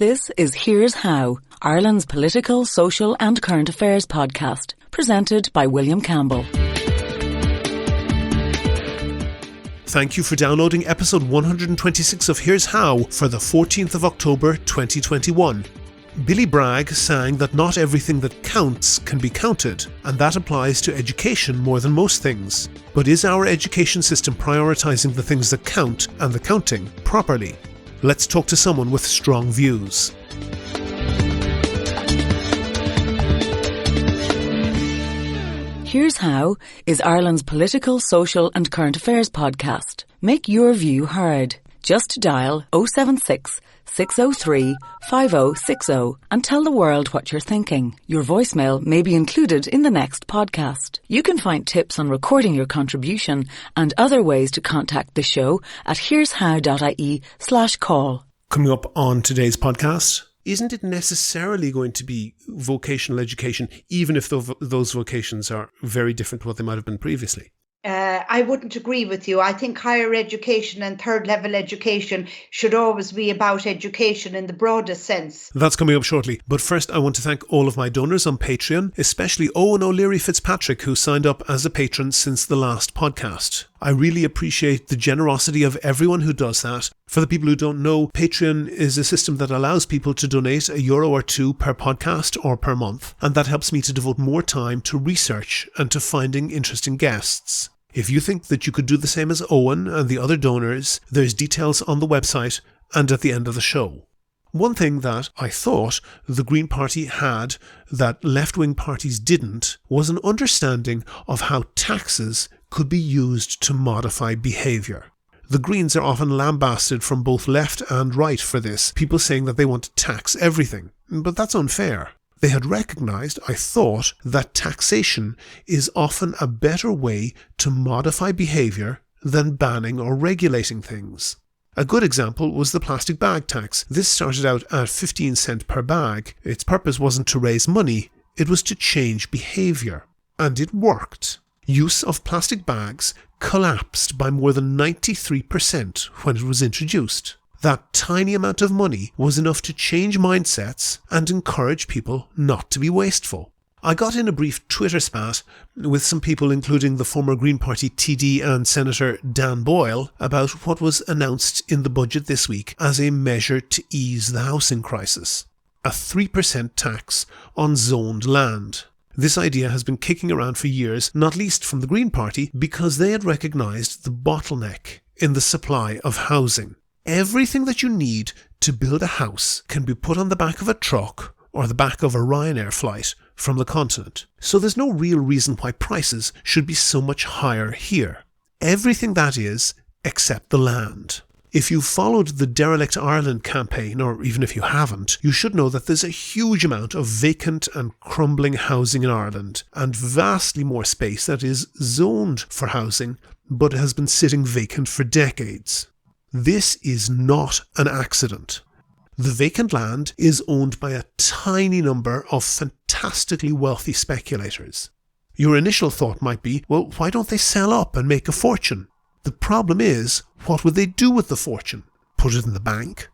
This is Here's How, Ireland's political, social and current affairs podcast, presented by William Campbell. Thank you for downloading episode 126 of Here's How for the 14th of October 2021. Billy Bragg sang that not everything that counts can be counted, and that applies to education more than most things. But is our education system prioritising the things that count and the counting properly? Let's talk to someone with strong views. Here's How is Ireland's political, social and current affairs podcast. Make your view heard. Just dial 076 603 5060 and tell the world what you're thinking. Your voicemail may be included in the next podcast. You can find tips on recording your contribution and other ways to contact the show at here'show.ie/call. Coming up on today's podcast, isn't it necessarily going to be vocational education, even if those vocations are very different to what they might have been previously? I wouldn't agree with you. I think higher education and third level education should always be about education in the broadest sense. That's coming up shortly. But first, I want to thank all of my donors on Patreon, especially Owen O'Leary Fitzpatrick, who signed up as a patron since the last podcast. I really appreciate the generosity of everyone who does that. For the people who don't know, Patreon is a system that allows people to donate €1 or €2 per podcast or per month, and that helps me to devote more time to research and to finding interesting guests. If you think that you could do the same as Owen and the other donors, there's details on the website and at the end of the show. One thing that I thought the Green Party had that left-wing parties didn't was an understanding of how taxes could be used to modify behaviour. The Greens are often lambasted from both left and right for this, people saying that they want to tax everything, but that's unfair. They had recognised, I thought, that taxation is often a better way to modify behaviour than banning or regulating things. A good example was the plastic bag tax. This started out at 15 cents per bag. Its purpose wasn't to raise money, it was to change behaviour. And it worked. Use of plastic bags collapsed by more than 93% when it was introduced. That tiny amount of money was enough to change mindsets and encourage people not to be wasteful. I got in a brief Twitter spat with some people, including the former Green Party TD and Senator Dan Boyle, about what was announced in the budget this week as a measure to ease the housing crisis. A 3% tax on zoned land. This idea has been kicking around for years, not least from the Green Party, because they had recognised the bottleneck in the supply of housing. Everything that you need to build a house can be put on the back of a truck or the back of a Ryanair flight from the continent. So there's no real reason why prices should be so much higher here. Everything that is, except the land. If you followed the Derelict Ireland campaign, or even if you haven't, you should know that there's a huge amount of vacant and crumbling housing in Ireland, and vastly more space that is zoned for housing, but has been sitting vacant for decades. This is not an accident. The vacant land is owned by a tiny number of fantastically wealthy speculators. Your initial thought might be, well, why don't they sell up and make a fortune? The problem is, what would they do with the fortune? Put it in the bank?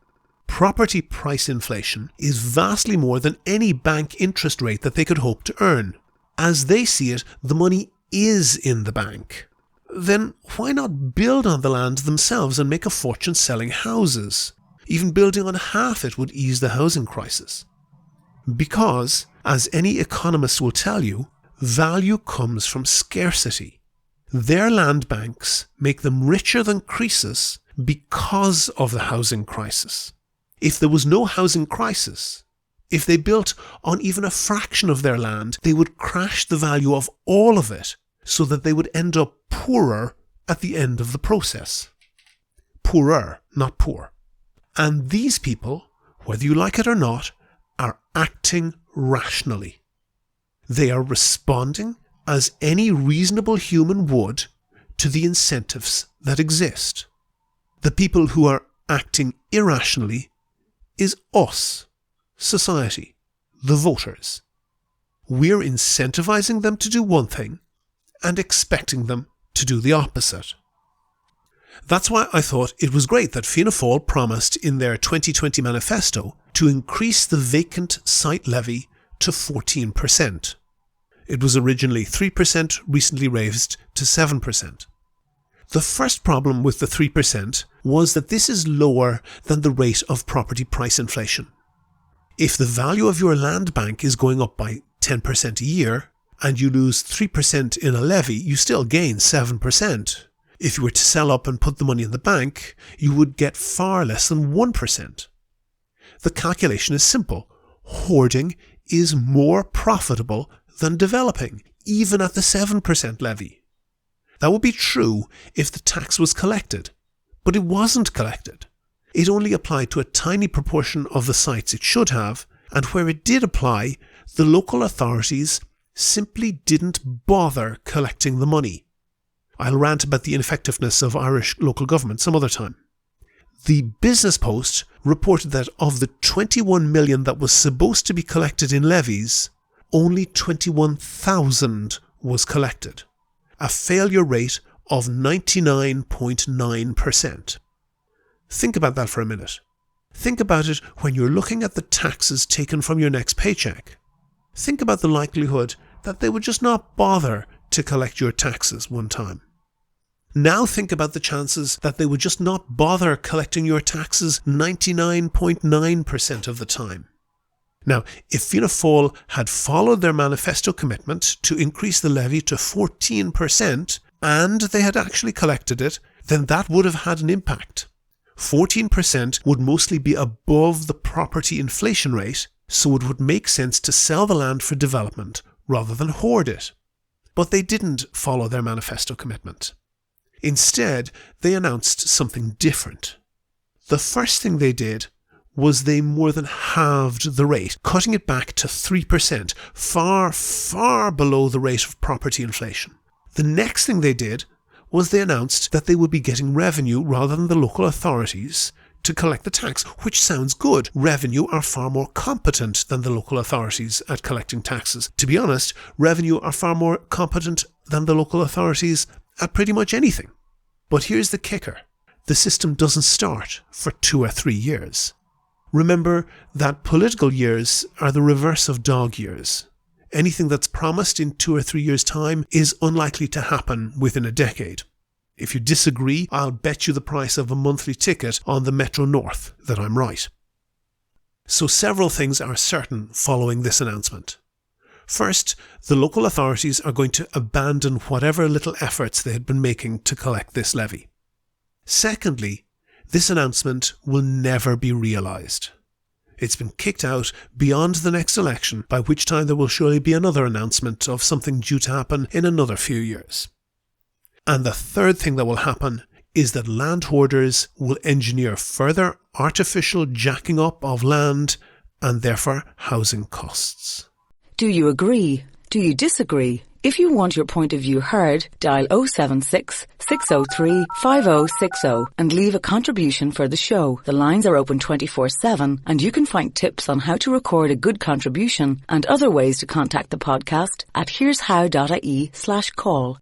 Property price inflation is vastly more than any bank interest rate that they could hope to earn. As they see it, the money is in the bank. Then why not build on the land themselves and make a fortune selling houses? Even building on half it would ease the housing crisis. Because, as any economist will tell you, value comes from scarcity. Their land banks make them richer than Croesus because of the housing crisis. If there was no housing crisis, if they built on even a fraction of their land, they would crash the value of all of it, so that they would end up poorer at the end of the process. Poorer, not poor. And these people, whether you like it or not, are acting rationally. They are responding as any reasonable human would to the incentives that exist. The people who are acting irrationally is us, society, the voters. We're incentivizing them to do one thing and expecting them to do the opposite. That's why I thought it was great that Fianna Fáil promised in their 2020 manifesto to increase the vacant site levy to 14%. It was originally 3%, recently raised to 7%. The first problem with the 3% was that this is lower than the rate of property price inflation. If the value of your land bank is going up by 10% a year, and you lose 3% in a levy, you still gain 7%. If you were to sell up and put the money in the bank, you would get far less than 1%. The calculation is simple. Hoarding is more profitable than developing, even at the 7% levy. That would be true if the tax was collected, but it wasn't collected. It only applied to a tiny proportion of the sites it should have, and where it did apply, the local authorities simply didn't bother collecting the money. I'll rant about the ineffectiveness of Irish local government some other time. The Business Post reported that of the 21 million that was supposed to be collected in levies, only 21,000 was collected, a failure rate of 99.9%. Think about that for a minute. Think about it when you're looking at the taxes taken from your next paycheck. Think about the likelihood that they would just not bother to collect your taxes one time. Now think about the chances that they would just not bother collecting your taxes 99.9% of the time. Now, if Fianna Fáil had followed their manifesto commitment to increase the levy to 14% and they had actually collected it, then that would have had an impact. 14% would mostly be above the property inflation rate, so it would make sense to sell the land for development rather than hoard it. But they didn't follow their manifesto commitment. Instead, they announced something different. The first thing they did was they more than halved the rate, cutting it back to 3%, far, far below the rate of property inflation. The next thing they did was they announced that they would be getting revenue rather than the local authorities to collect the tax, which sounds good. Revenue are far more competent than the local authorities at collecting taxes. To be honest, revenue are far more competent than the local authorities at pretty much anything. But here's the kicker. The system doesn't start for 2 or 3 years. Remember that political years are the reverse of dog years. Anything that's promised in 2 or 3 years' time is unlikely to happen within a decade. If you disagree, I'll bet you the price of a monthly ticket on the Metro North that I'm right. So several things are certain following this announcement. First, the local authorities are going to abandon whatever little efforts they had been making to collect this levy. Secondly, this announcement will never be realised. It's been kicked out beyond the next election, by which time there will surely be another announcement of something due to happen in another few years. And the third thing that will happen is that land hoarders will engineer further artificial jacking up of land and therefore housing costs. Do you agree? Do you disagree? If you want your point of view heard, dial 076 603 5060 and leave a contribution for the show. The lines are open 24/7 and you can find tips on how to record a good contribution and other ways to contact the podcast at here'show.ie/call.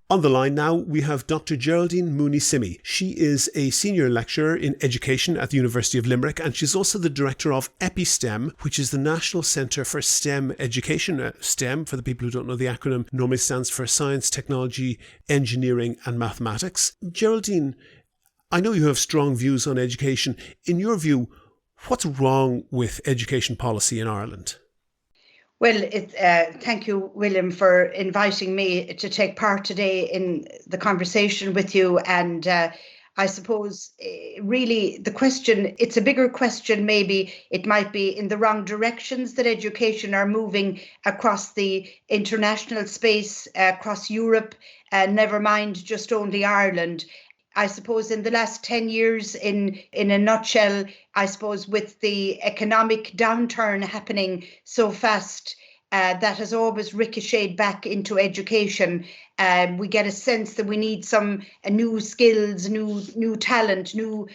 On the line now, we have Dr. Geraldine Simmie. She is a senior lecturer in education at the University of Limerick, and she's also the director of EPI STEM, which is the National Centre for STEM Education. STEM, for the people who don't know the acronym, normally stands for Science, Technology, Engineering and Mathematics. Geraldine, I know you have strong views on education. In your view, what's wrong with education policy in Ireland? Well, thank you, William, for inviting me to take part today in the conversation with you. And I suppose really the question, it's a bigger question, maybe it might be in the wrong directions that education are moving across the international space, across Europe, never mind just only Ireland. I suppose in the last 10 years, in a nutshell, I suppose with the economic downturn happening so fast, that has always ricocheted back into education. We get a sense that we need some new skills, new talent, new,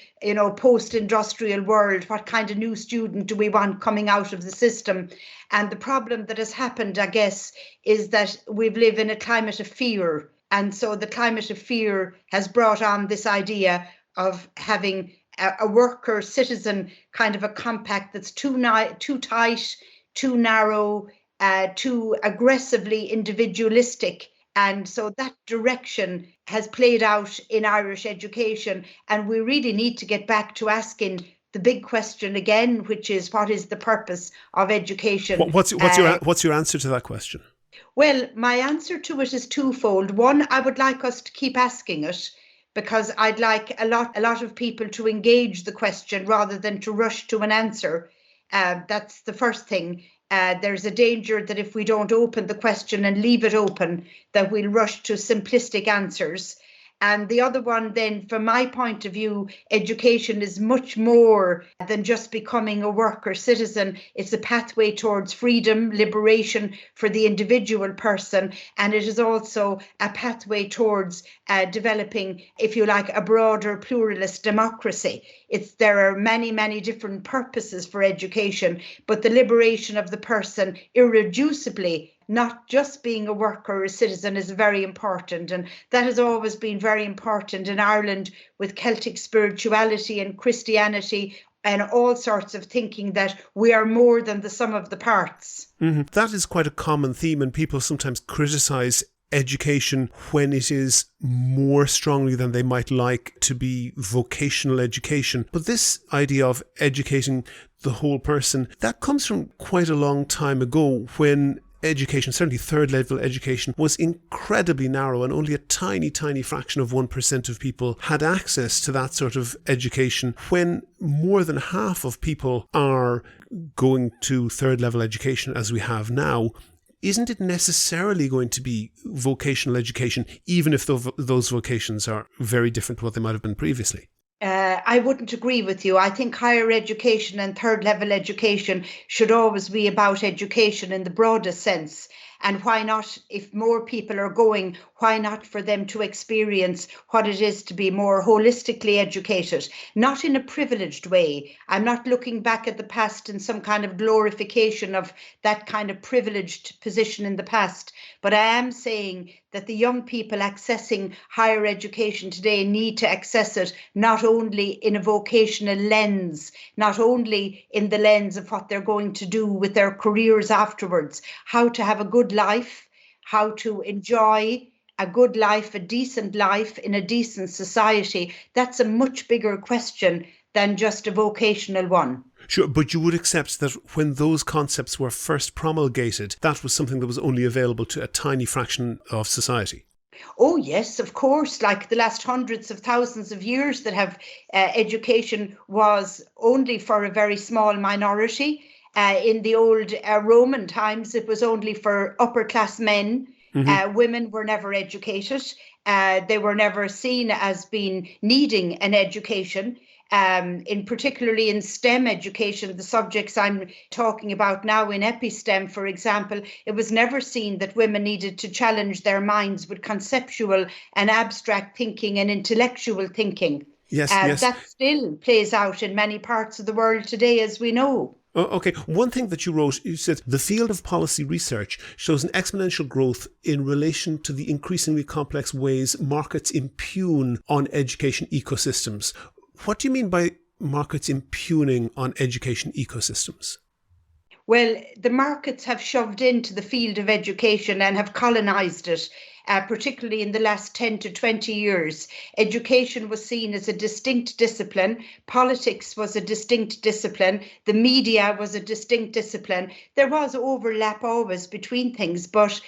post-industrial world. What kind of new student do we want coming out of the system? And the problem that has happened, I guess, is that we've lived in a climate of fear. And so the climate of fear has brought on this idea of having a worker citizen kind of a compact that's too tight, too narrow, too aggressively individualistic. And so that direction has played out in Irish education. And we really need to get back to asking the big question again, which is, what is the purpose of education? What's your answer to that question? Well, my answer to it is twofold. One, I would like us to keep asking it, because I'd like a lot of people to engage the question rather than to rush to an answer. That's the first thing. There's a danger that if we don't open the question and leave it open, that we'll rush to simplistic answers. And the other one, then, from my point of view, education is much more than just becoming a worker citizen. It's a pathway towards freedom, liberation for the individual person. And it is also a pathway towards developing, if you like, a broader pluralist democracy. There are many, many different purposes for education, but the liberation of the person irreducibly, not just being a worker or a citizen, is very important. And that has always been very important in Ireland, with Celtic spirituality and Christianity and all sorts of thinking that we are more than the sum of the parts. Mm-hmm. That is quite a common theme, and people sometimes criticise education when it is more strongly than they might like to be vocational education. But this idea of educating the whole person, that comes from quite a long time ago, when education, certainly third level education, was incredibly narrow, and only a tiny fraction of 1% of people had access to that sort of education, when more than half of people are going to third level education as we have now. Isn't it necessarily going to be vocational education, even if those vocations are very different to what they might have been previously? I wouldn't agree with you. I think higher education and third level education should always be about education in the broadest sense. And why not, if more people are going, why not for them to experience what it is to be more holistically educated, not in a privileged way. I'm not looking back at the past in some kind of glorification of that kind of privileged position in the past, but I am saying that the young people accessing higher education today need to access it not only in a vocational lens, not only in the lens of what they're going to do with their careers afterwards, how to have a good life, how to enjoy a good life, a decent life in a decent society. That's a much bigger question than just a vocational one. Sure, but you would accept that when those concepts were first promulgated, that was something that was only available to a tiny fraction of society. Oh, yes, of course. Like the last hundreds of thousands of years that have education was only for a very small minority. In the old Roman times, it was only for upper class men. Mm-hmm. Women were never educated. They were never seen as being needing an education. Particularly in STEM education, the subjects I'm talking about now in EPI STEM, for example, it was never seen that women needed to challenge their minds with conceptual and abstract thinking and intellectual thinking. Yes. That still plays out in many parts of the world today, as we know. Oh, okay. One thing that you wrote, you said, the field of policy research shows an exponential growth in relation to the increasingly complex ways markets impugn on education ecosystems. What do you mean by markets impugning on education ecosystems? Well, the markets have shoved into the field of education and have colonised it, particularly in the last 10 to 20 years. Education was seen as a distinct discipline. Politics was a distinct discipline. The media was a distinct discipline. There was overlap always between things, but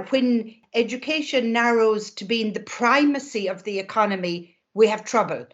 when education narrows to being the primacy of the economy, we have trouble.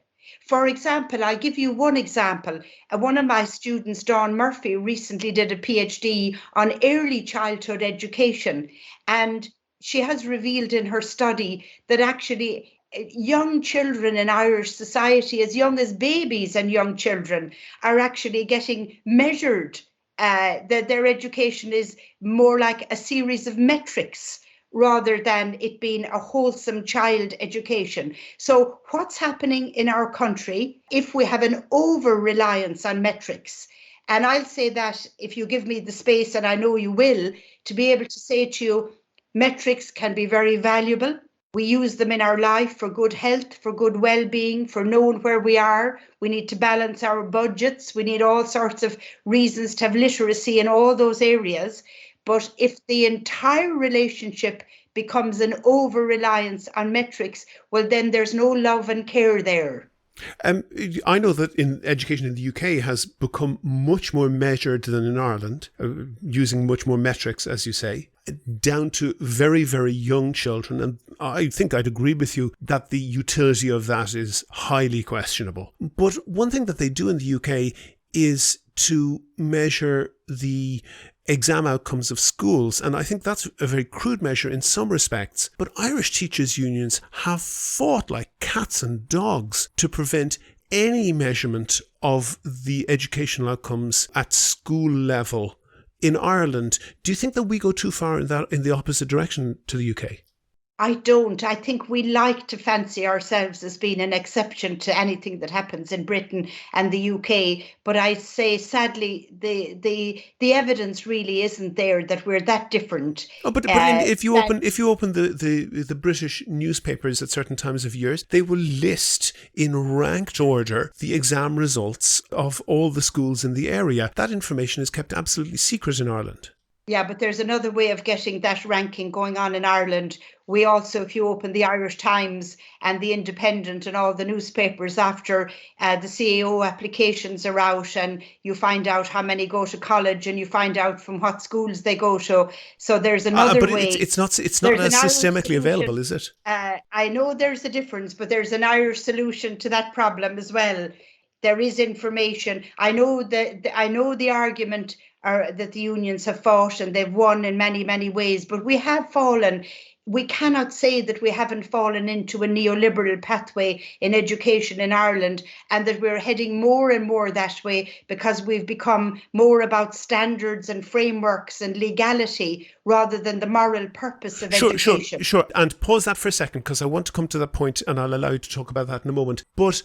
For example, I'll give you one example. One of my students, Dawn Murphy, recently did a PhD on early childhood education, and she has revealed in her study that actually young children in Irish society, as young as babies and young children, are actually getting measured. Their education is more like a series of metrics, rather than it being a wholesome child education. So what's happening in our country if we have an over-reliance on metrics? And I'll say that if you give me the space, and I know you will, to be able to say to you, metrics can be very valuable. We use them in our life for good health, for good well-being, for knowing where we are. We need to balance our budgets. We need all sorts of reasons to have literacy in all those areas. But if the entire relationship becomes an over-reliance on metrics, well, then there's no love and care there. I know that in education in the UK has become much more measured than in Ireland, using much more metrics, as you say, down to very, very young children. And I think I'd agree with you that the utility of that is highly questionable. But one thing that they do in the UK is to measure the exam outcomes of schools. And I think that's a very crude measure in some respects. But Irish teachers' unions have fought like cats and dogs to prevent any measurement of the educational outcomes at school level in Ireland. Do you think that we go too far in the opposite direction to the UK? I don't. I think we like to fancy ourselves as being an exception to anything that happens in Britain and the UK. But I say, sadly, the evidence really isn't there that we're that different. Oh, but if you open the British newspapers at certain times of years, they will list in ranked order the exam results of all the schools in the area. That information is kept absolutely secret in Ireland. Yeah, but there's another way of getting that ranking going on in Ireland. We also, if you open the Irish Times and the Independent and all the newspapers after the CAO applications are out, and you find out how many go to college and you find out from what schools they go to. So there's another way. But it's not as systemically available, is it? I know there's a difference, but there's an Irish solution to that problem as well. There is information. I know the argument that the unions have fought, and they've won in many, many ways, but we have fallen. We cannot say that we haven't fallen into a neoliberal pathway in education in Ireland, and that we're heading more and more that way because we've become more about standards and frameworks and legality rather than the moral purpose of education. Sure. And pause that for a second, because I want to come to that point, and I'll allow you to talk about that in a moment. But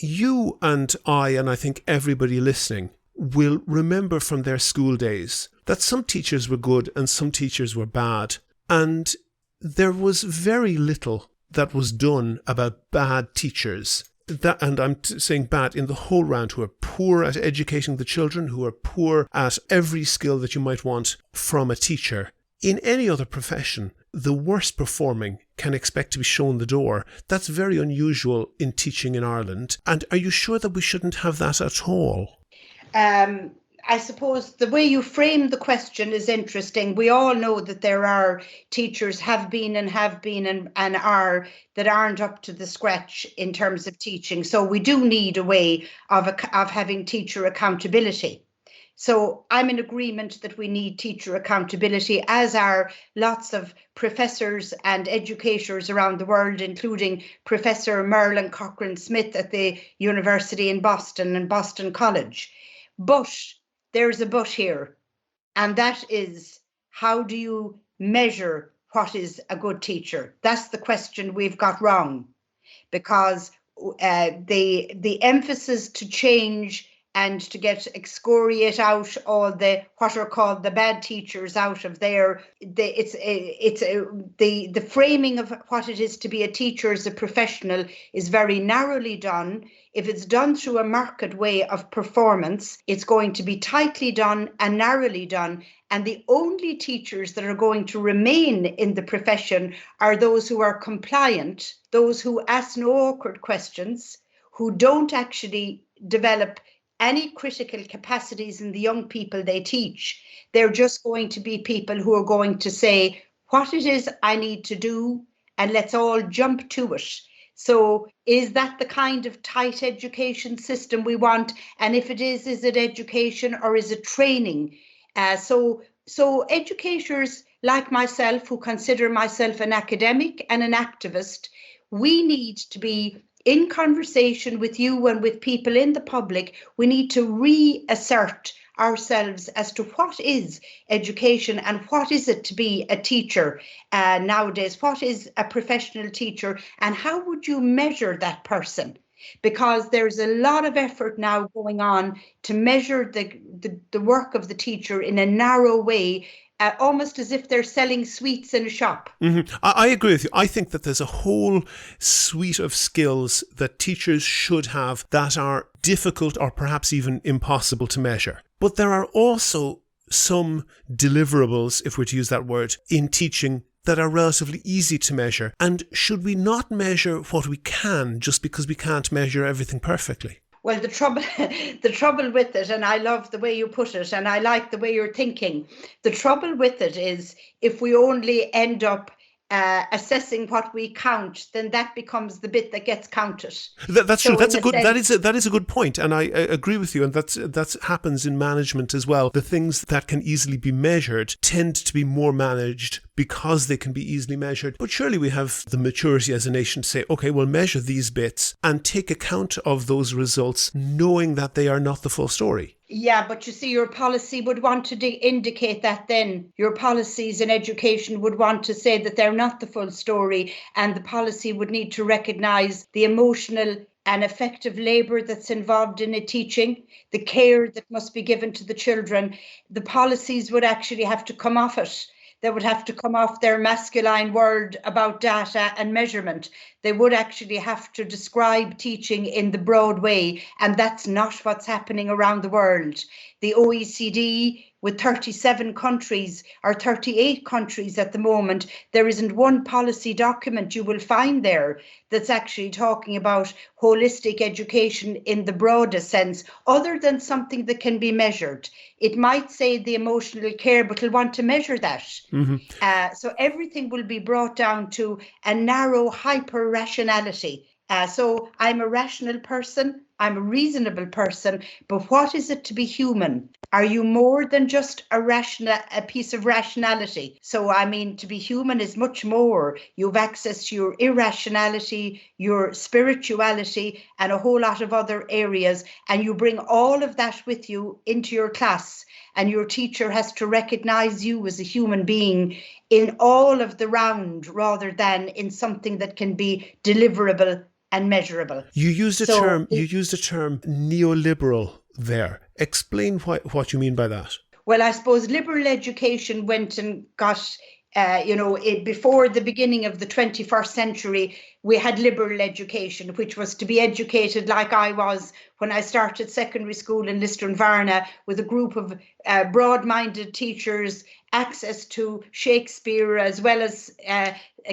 you and I think everybody listening, will remember from their school days that some teachers were good and some teachers were bad. And there was very little that was done about bad teachers. And I'm saying bad in the whole round, who are poor at educating the children, who are poor at every skill that you might want from a teacher. In any other profession, the worst performing can expect to be shown the door. That's very unusual in teaching in Ireland. And are you sure that we shouldn't have that at all? I suppose the way you frame the question is interesting. We all know that there are teachers have been and are that aren't up to the scratch in terms of teaching. So we do need a way of having teacher accountability. So I'm in agreement that we need teacher accountability, as are lots of professors and educators around the world, including Professor Merlin Cochrane-Smith at the University in Boston and Boston College. But there's a but here, and that is, how do you measure what is a good teacher? That's the question we've got wrong, because the emphasis to change and to excoriate out all the what are called the bad teachers out of there. The framing of what it is to be a teacher as a professional is very narrowly done. If it's done through a market way of performance, it's going to be tightly done and narrowly done. And the only teachers that are going to remain in the profession are those who are compliant, those who ask no awkward questions, who don't actually develop any critical capacities in the young people they teach. They're just going to be people who are going to say what it is I need to do, and let's all jump to it. So is that the kind of tight education system we want? And if it is it education or is it training? So educators like myself, who consider myself an academic and an activist, we need to be in conversation with you and with people in the public. We need to reassert ourselves as to what is education and what is it to be a teacher nowadays. What is a professional teacher, and how would you measure that person? Because there's a lot of effort now going on to measure the work of the teacher in a narrow way, almost as if they're selling sweets in a shop. I agree with you. I think that there's a whole suite of skills that teachers should have that are difficult or perhaps even impossible to measure. But there are also some deliverables, if we're to use that word, in teaching that are relatively easy to measure. And should we not measure what we can just because we can't measure everything perfectly? Well, the trouble with it, and I love the way you put it, and I like the way you're thinking. The trouble with it is if we only end up assessing what we count, then that becomes the bit that gets counted. That's So true. That's a good. sense, That is a good point, and I agree with you. And that happens in management as well. The things that can easily be measured tend to be more managed because they can be easily measured. But surely we have the maturity as a nation to say, okay, we'll measure these bits and take account of those results, knowing that they are not the full story. Yeah, but you see, your policy would want to indicate that then. Your policies in education would want to say that they're not the full story, and the policy would need to recognise the emotional and effective labour that's involved in a teaching, the care that must be given to the children. The policies would actually have to come off it. They would have to come off their masculine word about data and measurement. They would actually have to describe teaching in the broad way, and that's not what's happening around the world. The OECD, with 37 countries or 38 countries at the moment, there isn't one policy document you will find there that's actually talking about holistic education in the broadest sense, other than something that can be measured. It might say the emotional care, but it'll want to measure that. So everything will be brought down to a narrow hyper-rationality. So I'm a rational person, I'm a reasonable person, but what is it to be human? Are you more than just a piece of rationality? So I mean, to be human is much more. You have access to your irrationality, your spirituality, and a whole lot of other areas, and you bring all of that with you into your class, and your teacher has to recognize you as a human being in all of the round rather than in something that can be deliverable and measurable. You used a term neoliberal there. Explain what you mean by that. Well, I suppose liberal education went and got, before the beginning of the 21st century, we had liberal education, which was to be educated like I was when I started secondary school in Lisdoonvarna, with a group of broad-minded teachers, access to Shakespeare as well as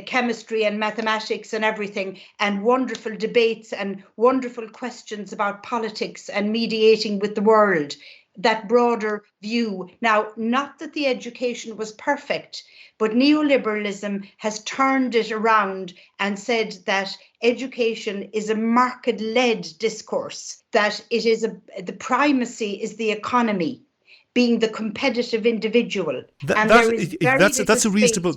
chemistry and mathematics and everything, and wonderful debates and wonderful questions about politics and mediating with the world. That broader view. Now, not that the education was perfect, but neoliberalism has turned it around and said that education is a market-led discourse, that it is the primacy is the economy, being the competitive individual. That's a reasonable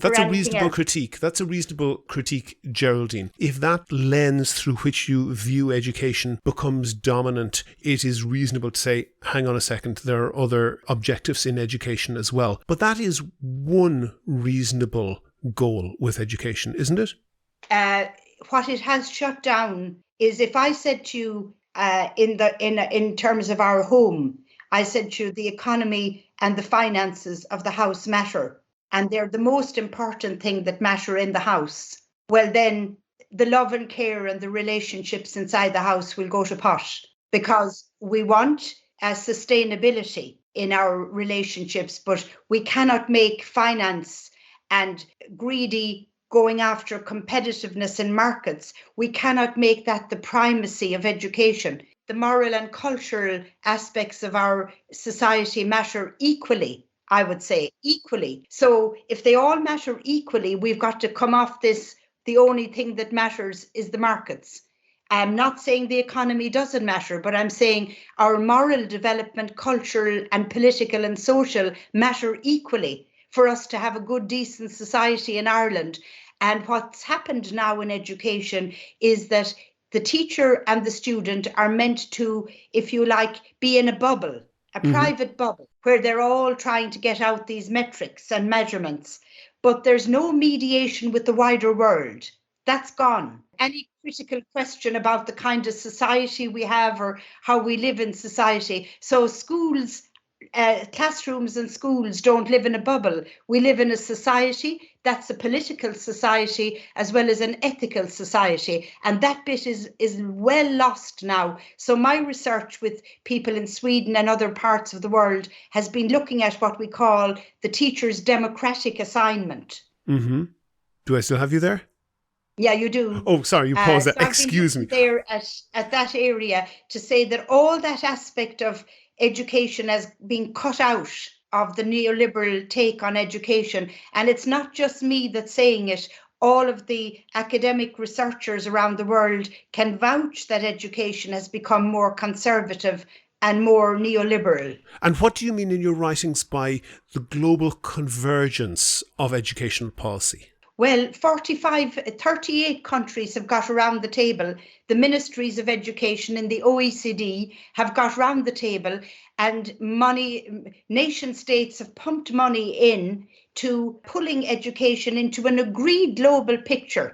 critique. That's a reasonable critique, Geraldine. If that lens through which you view education becomes dominant, it is reasonable to say, hang on a second, there are other objectives in education as well. But that is one reasonable goal with education, isn't it? What it has shut down is, if I said to you in terms of our home, I said to you, the economy and the finances of the house matter, and they're the most important thing that matter in the house. Well, then the love and care and the relationships inside the house will go to pot, because we want sustainability in our relationships, but we cannot make finance and greedy going after competitiveness in markets. We cannot make that the primacy of education. The moral and cultural aspects of our society matter equally, I would say, equally. So if they all matter equally, we've got to come off this, the only thing that matters is the markets. I'm not saying the economy doesn't matter, but I'm saying our moral development, cultural and political and social matter equally for us to have a good, decent society in Ireland. And what's happened now in education is that the teacher and the student are meant to, if you like, be in a bubble, a private bubble, where they're all trying to get out these metrics and measurements. But there's no mediation with the wider world. That's gone. Any critical question about the kind of society we have or how we live in society. So schools classrooms and schools don't live in a bubble. We live in a society that's a political society as well as an ethical society. And that bit is well lost now. So my research with people in Sweden and other parts of the world has been looking at what we call the teacher's democratic assignment. Mm-hmm. Do I still have you there? Yeah, you do. Oh, sorry, you paused there. Excuse me. There at that area to say that all that aspect of education has been cut out of the neoliberal take on education. And it's not just me that's saying it. All of the academic researchers around the world can vouch that education has become more conservative and more neoliberal. And what do you mean in your writings by the global convergence of educational policy? Well, 38 countries have got around the table. The ministries of education in the OECD have got around the table, and nation states have pumped money in to pulling education into an agreed global picture.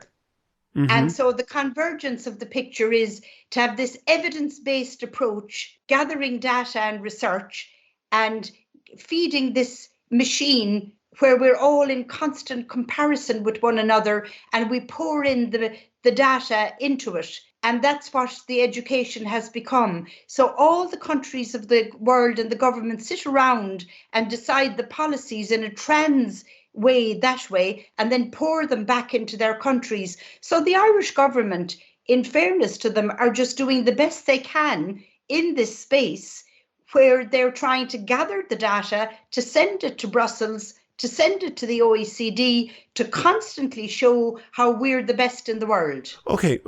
Mm-hmm. And so the convergence of the picture is to have this evidence-based approach, gathering data and research and feeding this machine where we're all in constant comparison with one another and we pour in the data into it. And that's what the education has become. So all the countries of the world and the government sit around and decide the policies in a trans way, that way, and then pour them back into their countries. So the Irish government, in fairness to them, are just doing the best they can in this space where they're trying to gather the data, to send it to Brussels, to send it to the OECD, to constantly show how we're the best in the world. Okay.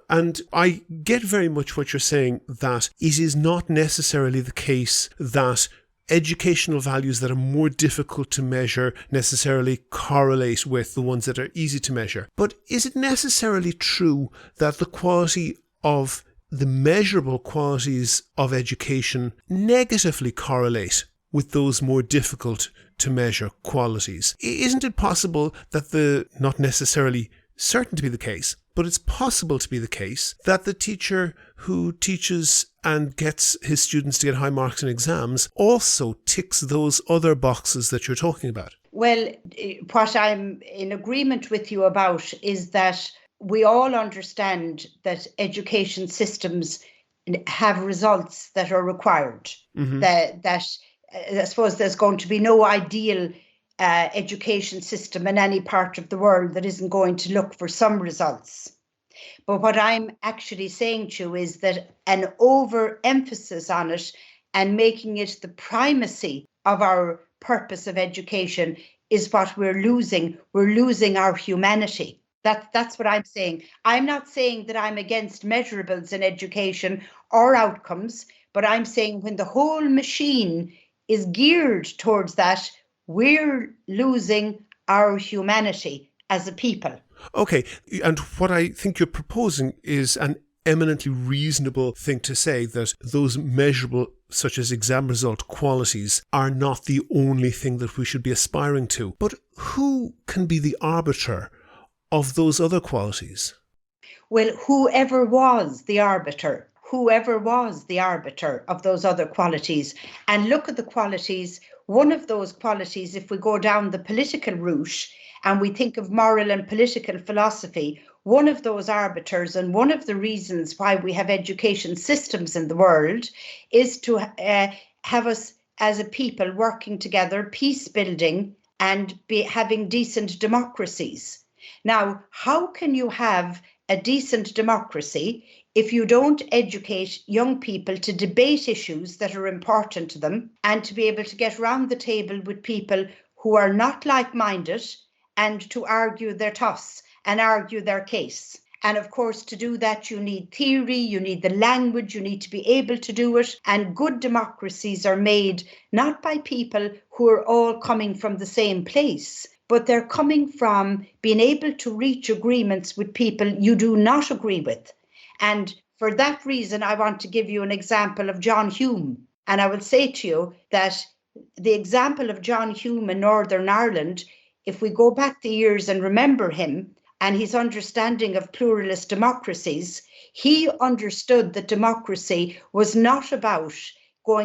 And I get very much what you're saying, that it is not necessarily the case that educational values that are more difficult to measure necessarily correlate with the ones that are easy to measure. But is it necessarily true that the quality of the measurable qualities of education negatively correlate with those more difficult to measure qualities? Isn't it possible that not necessarily certain to be the case, but it's possible to be the case that the teacher who teaches and gets his students to get high marks in exams also ticks those other boxes that you're talking about? Well, what I'm in agreement with you about is that we all understand that education systems have results that are required, mm-hmm. that I suppose there's going to be no ideal education system in any part of the world that isn't going to look for some results. But what I'm actually saying to you is that an overemphasis on it and making it the primacy of our purpose of education is what we're losing. We're losing our humanity. That's what I'm saying. I'm not saying that I'm against measurables in education or outcomes, but I'm saying when the whole machine is geared towards that, we're losing our humanity as a people. Okay, and what I think you're proposing is an eminently reasonable thing to say, that those measurable, such as exam result qualities, are not the only thing that we should be aspiring to. But who can be the arbiter of those other qualities? Well, whoever was the arbiter of those other qualities. And look at the qualities. One of those qualities, if we go down the political route and we think of moral and political philosophy, one of those arbiters and one of the reasons why we have education systems in the world is to have us as a people working together, peace building, and having decent democracies. Now, how can you have a decent democracy if you don't educate young people to debate issues that are important to them and to be able to get round the table with people who are not like-minded and to argue their toss and argue their case? And of course, to do that, you need theory, you need the language, you need to be able to do it. And good democracies are made not by people who are all coming from the same place, but they're coming from being able to reach agreements with people you do not agree with. And for that reason, I want to give you an example of John Hume. And I will say to you that the example of John Hume in Northern Ireland, if we go back the years and remember him and his understanding of pluralist democracies, he understood that democracy was not about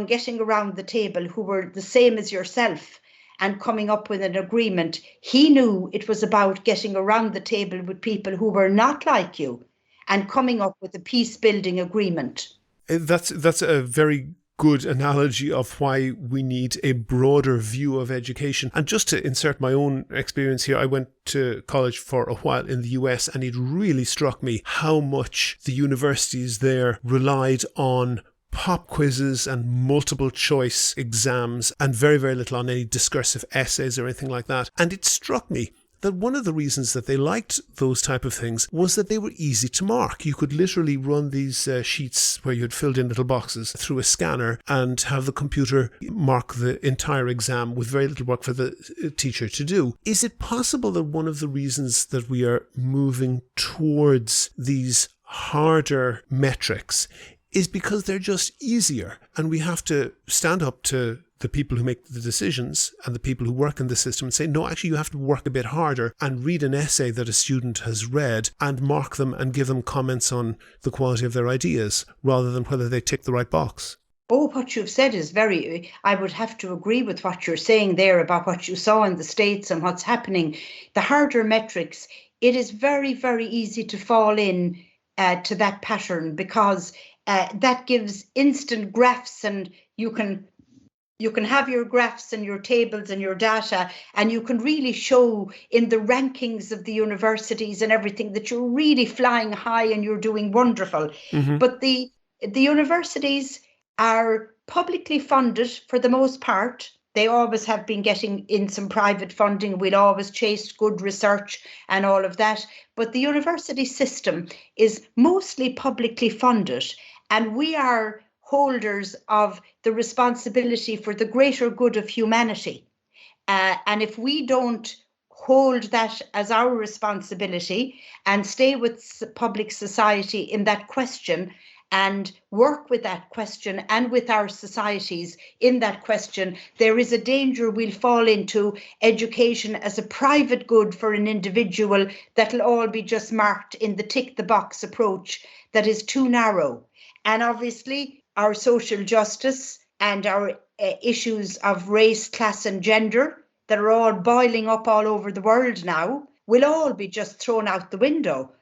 getting around the table who were the same as yourself and coming up with an agreement. He knew it was about getting around the table with people who were not like you and coming up with a peace-building agreement. That's a very good analogy of why we need a broader view of education. And just to insert my own experience here, I went to college for a while in the US, and it really struck me how much the universities there relied on pop quizzes and multiple choice exams and very, very little on any discursive essays or anything like that. And it struck me that one of the reasons that they liked those type of things was that they were easy to mark. You could literally run these sheets where you had filled in little boxes through a scanner and have the computer mark the entire exam with very little work for the teacher to do. Is it possible that one of the reasons that we are moving towards these harder metrics is because they're just easier, and we have to stand up to the people who make the decisions and the people who work in the system and say, no, actually you have to work a bit harder and read an essay that a student has read and mark them and give them comments on the quality of their ideas rather than whether they tick the right box? Oh, what you've said is I would have to agree with what you're saying there about what you saw in the States and what's happening. The harder metrics, it is very, very easy to fall in to that pattern because that gives instant graphs, and you can have your graphs and your tables and your data, and you can really show in the rankings of the universities and everything that you're really flying high and you're doing wonderful. Mm-hmm. But the universities are publicly funded for the most part. They always have been getting in some private funding. We'll always chase good research and all of that. But the university system is mostly publicly funded, and we are holders of the responsibility for the greater good of humanity. And if we don't hold that as our responsibility and stay with public society in that question and work with that question and with our societies in that question, there is a danger we'll fall into education as a private good for an individual that'll all be just marked in the tick the box approach that is too narrow. And obviously, our social justice and our issues of race, class and gender that are all boiling up all over the world now will all be just thrown out the window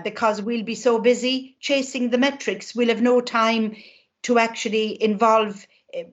because we'll be so busy chasing the metrics. We'll have no time to actually involve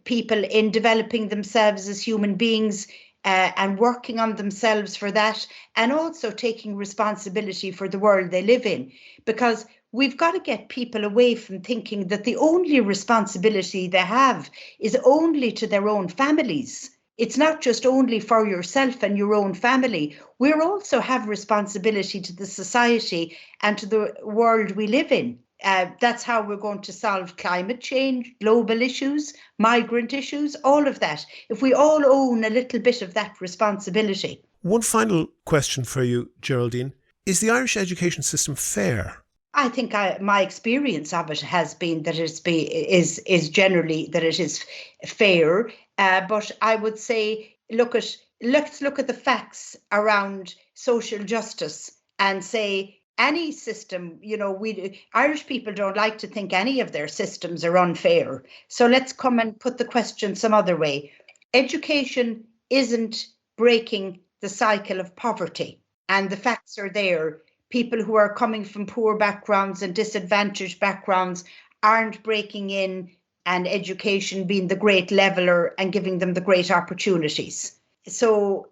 people in developing themselves as human beings and working on themselves for that, and also taking responsibility for the world they live in. Because we've got to get people away from thinking that the only responsibility they have is only to their own families. It's not just only for yourself and your own family. We also have responsibility to the society and to the world we live in. That's how we're going to solve climate change, global issues, migrant issues, all of that. If we all own a little bit of that responsibility. One final question for you, Geraldine. Is the Irish education system fair? I think my experience of it has been that is generally that it is fair. But I would say, let's look at the facts around social justice and say any system, Irish people don't like to think any of their systems are unfair. So let's come and put the question some other way. Education isn't breaking the cycle of poverty, and the facts are there. People who are coming from poor backgrounds and disadvantaged backgrounds aren't breaking in, and education being the great leveler and giving them the great opportunities. So,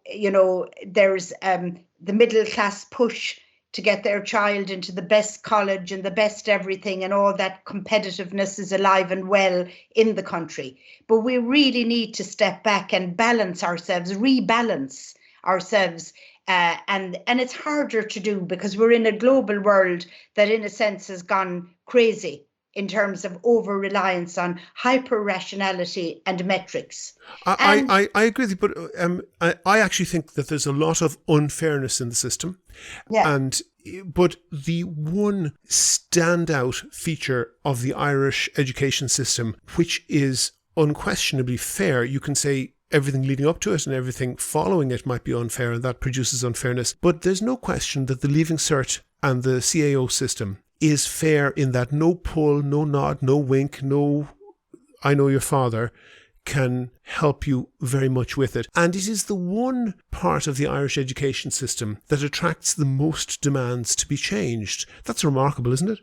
there's the middle class push to get their child into the best college and the best everything, and all that competitiveness is alive and well in the country. But we really need to step back and balance ourselves, rebalance ourselves. And it's harder to do because we're in a global world that in a sense has gone crazy in terms of over-reliance on hyper-rationality and metrics. I agree with you, but I actually think that there's a lot of unfairness in the system. Yeah. But the one standout feature of the Irish education system, which is unquestionably fair, you can say everything leading up to it and everything following it might be unfair, and that produces unfairness. But there's no question that the Leaving Cert and the CAO system is fair in that no pull, no nod, no wink, no I know your father, can help you very much with it. And it is the one part of the Irish education system that attracts the most demands to be changed. That's remarkable, isn't it?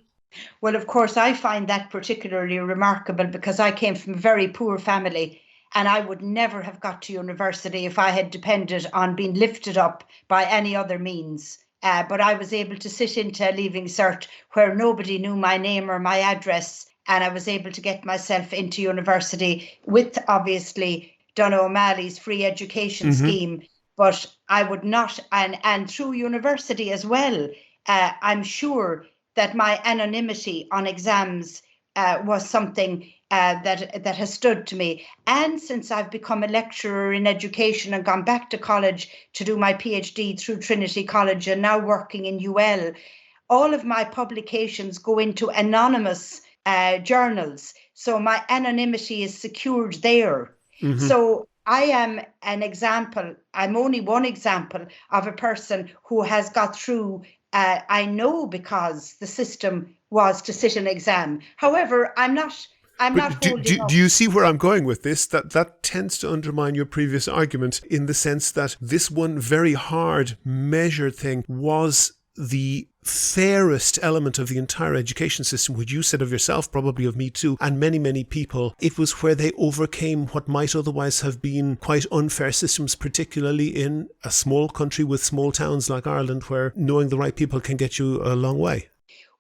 Well, of course, I find that particularly remarkable because I came from a very poor family and I would never have got to university if I had depended on being lifted up by any other means. But I was able to sit into a leaving cert where nobody knew my name or my address, and I was able to get myself into university with, obviously, Donogh O'Malley's free education scheme. But I would not, and through university as well, I'm sure that my anonymity on exams was something that has stood to me. And since I've become a lecturer in education and gone back to college to do my PhD through Trinity College and now working in UL, all of my publications go into anonymous journals. So my anonymity is secured there. So I am an example. I'm only one example of a person who has got through. I know because the system was to sit an exam. However, I'm not holding up. Do you see where I'm going with this? That tends to undermine your previous argument in the sense that this one very hard measured thing was the fairest element of the entire education system, which you said of yourself, probably of me too, and many, many people. It was where they overcame what might otherwise have been quite unfair systems, particularly in a small country with small towns like Ireland, where knowing the right people can get you a long way.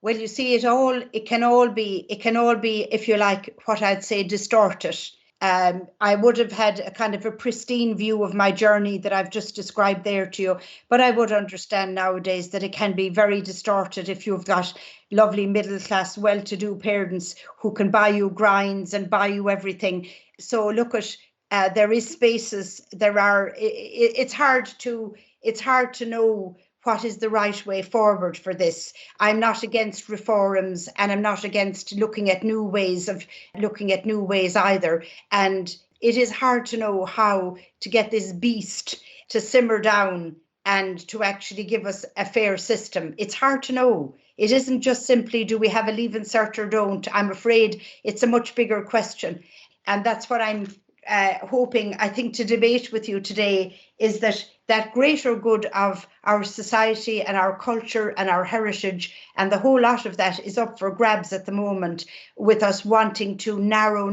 Well, you see, it can all be, if you like, what I'd say distorted. I would have had a kind of a pristine view of my journey that I've just described there to you, but I would understand nowadays that it can be very distorted if you've got lovely middle class, well-to-do parents who can buy you grinds and buy you everything. So look at there is spaces. It's hard to know what is the right way forward for this. I'm not against reforms and I'm not against looking at new ways either. And it is hard to know how to get this beast to simmer down and to actually give us a fair system. It's hard to know. It isn't just simply, do we have a leaving cert or don't? I'm afraid it's a much bigger question. And that's what I'm hoping, I think, to debate with you today is that greater good of our society and our culture and our heritage and the whole lot of that is up for grabs at the moment, with us wanting to narrow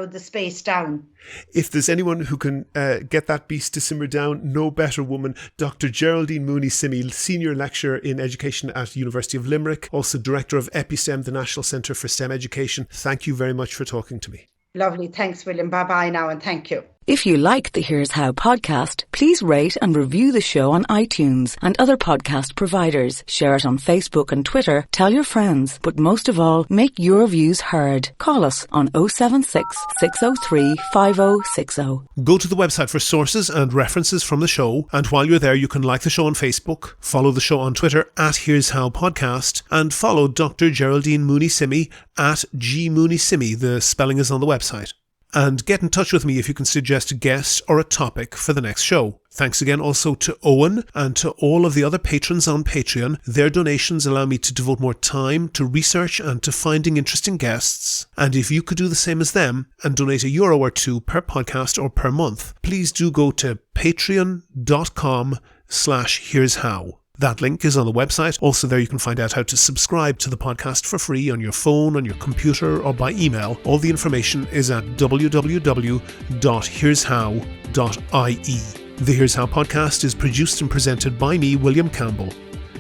the space down. If there's anyone who can get that beast to simmer down, no better woman. Dr. Geraldine Mooney Simmie, Senior Lecturer in Education at University of Limerick, also Director of EPI STEM, the National Centre for STEM Education. Thank you very much for talking to me. Lovely. Thanks, William. Bye-bye now, and thank you. If you like the Here's How podcast, please rate and review the show on iTunes and other podcast providers. Share it on Facebook and Twitter. Tell your friends. But most of all, make your views heard. Call us on 076 603 5060. Go to the website for sources and references from the show. And while you're there, you can like the show on Facebook, follow the show on Twitter at Here's How Podcast, and follow Dr. Geraldine Mooney Simmie at G Mooney Simmie. The spelling is on the website. And get in touch with me if you can suggest a guest or a topic for the next show. Thanks again also to Owen and to all of the other patrons on Patreon. Their donations allow me to devote more time to research and to finding interesting guests. And if you could do the same as them and donate €1 or 2 per podcast or per month, please do go to patreon.com/here'show. That link is on the website. Also there you can find out how to subscribe to the podcast for free on your phone, on your computer, or by email. All the information is at www.here'show.ie. The Here's How podcast is produced and presented by me, William Campbell.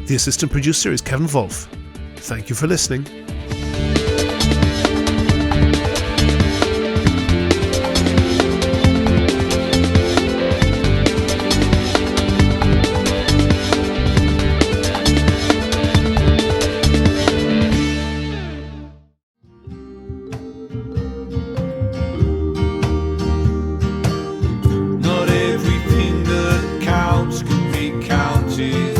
The assistant producer is Kevin Wolf. Thank you for listening. Not everything that counts can be counted.